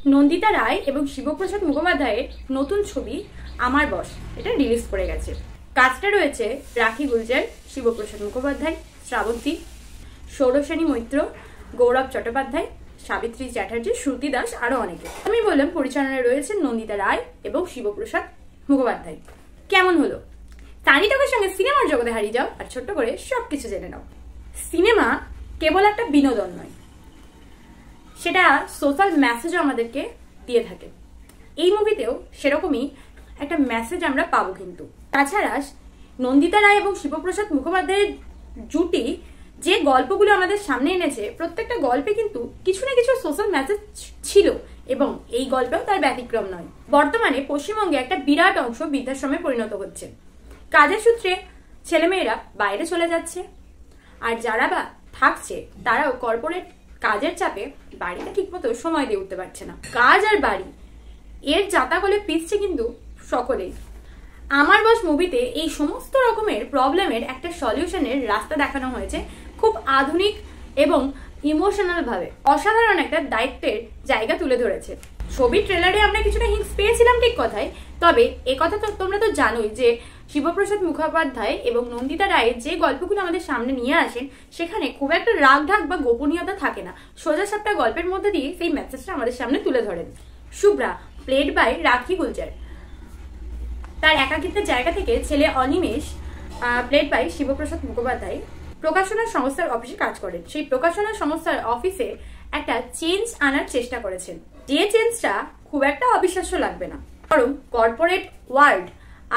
নন্দিতা রায় এবং শিবপ্রসাদ মুখোপাধ্যায়ের নতুন ছবি আমার বস এটা রিলিজ করে গেছে। কাজটা রয়েছে রাখি গুলজার, শিবপ্রসাদ মুখোপাধ্যায়, শ্রাবন্তী, ষোড়শনী মৈত্র, গৌরব চট্টোপাধ্যায়, সাবিত্রী চ্যাটার্জি, শ্রুতি দাস, আরো অনেকে। আমি বললাম পরিচালনায় রয়েছে নন্দিতা রায় এবং শিবপ্রসাদ মুখোপাধ্যায়। কেমন হলো? তানিটাকের সঙ্গে সিনেমার জগতে হারিয়ে যাও আর ছোট্ট করে সবকিছু জেনে নাও। সিনেমা কেবল একটা বিনোদন নয়, সেটা সোশ্যাল মেসেজও আমাদেরকে দিয়ে থাকে। এই মুভিতেও সেরকমই একটা মেসেজ আমরা পাবো। কিন্তু তাছাড়া নন্দিতা রায় এবং শিবপ্রসাদ মুখোপাধ্যায়ের জুটি যে গল্পগুলো আমাদের সামনে এনেছে, প্রত্যেকটা গল্পে কিন্তু কিছু না কিছু সোশ্যাল মেসেজ ছিল এবং এই গল্পেও তার ব্যতিক্রম নয়। বর্তমানে পশ্চিমবঙ্গে একটা বিরাট অংশ বৃদ্ধাশ্রমে পরিণত হচ্ছে। কাজের সূত্রে ছেলেমেয়েরা বাইরে চলে যাচ্ছে, আর যারা বা থাকছে তারাও কর্পোরেট কাজের চাপে বাড়িতে ঠিকমতো সময় দিয়ে উঠতে পারছে না। কাজ আর বাড়ি এর জাতাকলে পিছছে কিন্তু সকলেই। আমার বস মুভিতে এই সমস্ত রকমের প্রবলেমের একটা সলিউশনের রাস্তা দেখানো হয়েছে খুব আধুনিক এবং ইমোশনাল ভাবে। অসাধারণ একটা দায়িত্বের জায়গা তুলে ধরেছে। ছবির ট্রেলারে আমরা কিছুটা হিন্টস পেয়েছিলাম ঠিক কথাই, তবে একথা তো তোমরা তো জানোই যে শিবপ্রসাদ মুখোপাধ্যায় এবং নন্দিতা রায়ের যে গল্পগুলো আমাদের সামনে নিয়ে আসেন সেখানে খুব একটা রাগ ঢাক বা গোপনীয়তা থাকে না। সোজা সাপটা গল্পের মধ্যে দিয়ে সেই মেসেজটা আমাদের সামনে তুলে ধরেন। শুভ্রা প্লেড বাই রাখি গুলজার, তার একাকিত্বের জায়গা থেকে ছেলে অনিমেষ প্লেড বাই শিবপ্রসাদ মুখোপাধ্যায় প্রকাশনা সংস্থার অফিসে কাজ করেন। সেই প্রকাশনা সংস্থার অফিসে একটা চেঞ্জ আনার চেষ্টা করেছেন, যে চেঞ্জটা খুব একটা অবিশ্বাস্য লাগবে না, বরং কর্পোরেট ওয়ার্ল্ড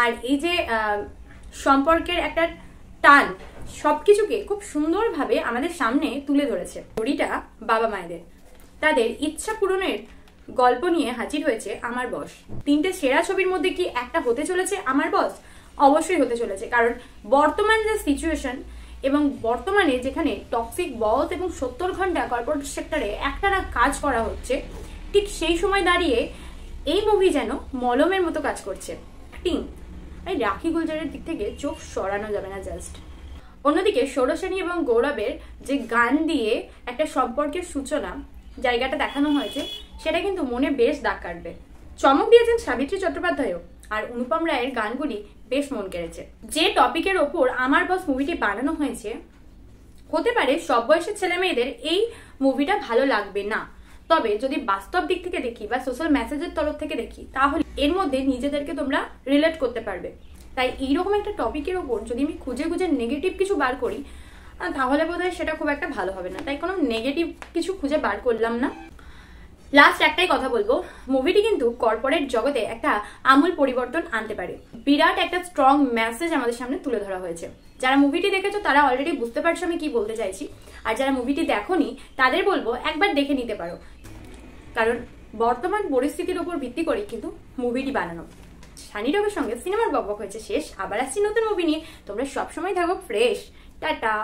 আর এই যে সম্পর্কের একটা টান সবকিছুকে খুব সুন্দরভাবে আমাদের সামনে তুলে ধরেছে। স্টোরিটা বাবা মায়েদের তাদের ইচ্ছা পূরণের গল্প নিয়ে হাজির হয়েছে আমার বস। তিনটে সেরা ছবির মধ্যে কি একটা হতে চলেছে আমার বস? অবশ্যই হতে চলেছে, কারণ বর্তমান যে সিচুয়েশন এবং বর্তমানে যেখানে টক্সিক বস এবং 70 ঘন্টা কর্পোরেট সেক্টরে একটানা কাজ করা হচ্ছে, ঠিক সেই সময় দাঁড়িয়ে এই মুভি যেন মলমের মতো কাজ করছে। অ্যাক্টিং এই রাখি গুলজারের দিক থেকে চোখ সরানো যাবে না জাস্ট। অন্যদিকে ষোড়শনী এবং গৌরবের যে গান দিয়ে একটা সম্পর্কের সূচনা জায়গাটা দেখানো হয়েছে, সেটা কিন্তু মনে বেশ দাগ কাটবে। চমক দিয়েছেন সাবিত্রী চট্টোপাধ্যায়ও, আর অনুপম রায়ের গানগুলি বেশ মন কেড়েছে। যে টপিকের ওপর আমার বস মুভিটি বানানো হয়েছে, হতে পারে সব বয়সের ছেলে মেয়েদের এই মুভিটা ভালো লাগবে না, তবে যদি বাস্তব দিক থেকে দেখি বা সোশ্যাল মেসেজের তরফ থেকে দেখি, তাহলে এর মধ্যে নিজেদেরকে তোমরা রিলেট করতে পারবে। তাই এইরকম একটা টপিকের ওপর যদি আমি খুঁজে খুঁজে নেগেটিভ কিছু বার করি, তাহলে বোধহয় সেটা খুব একটা ভালো হবে না। তাই কোনো নেগেটিভ কিছু খুঁজে বার করলাম না। লাস্ট একটাই কথা বলবো, মুভিটি কিন্তু কর্পোরেট জগতে একটা আমূল পরিবর্তন আনতে পারে। বিরাট একটা স্ট্রং মেসেজ আমাদের সামনে তুলে ধরা হয়েছে। যারা মুভিটি দেখেছো তারা অলরেডি বুঝতে পারছো আমি কি বলতে চাইছি, আর যারা মুভিটি দেখোনি তাদের বলবো একবার দেখে নিতে পারো, কারণ বর্তমান পরিস্থিতির উপর ভিত্তি করে কিন্তু মুভিটি বানানো। সানিটাকের সঙ্গে সিনেমার বকবক হয়েছে শেষ। আবার আসছি নতুন মুভি নিয়ে। তোমরা সবসময় থাকো ফ্রেশ। টাটা।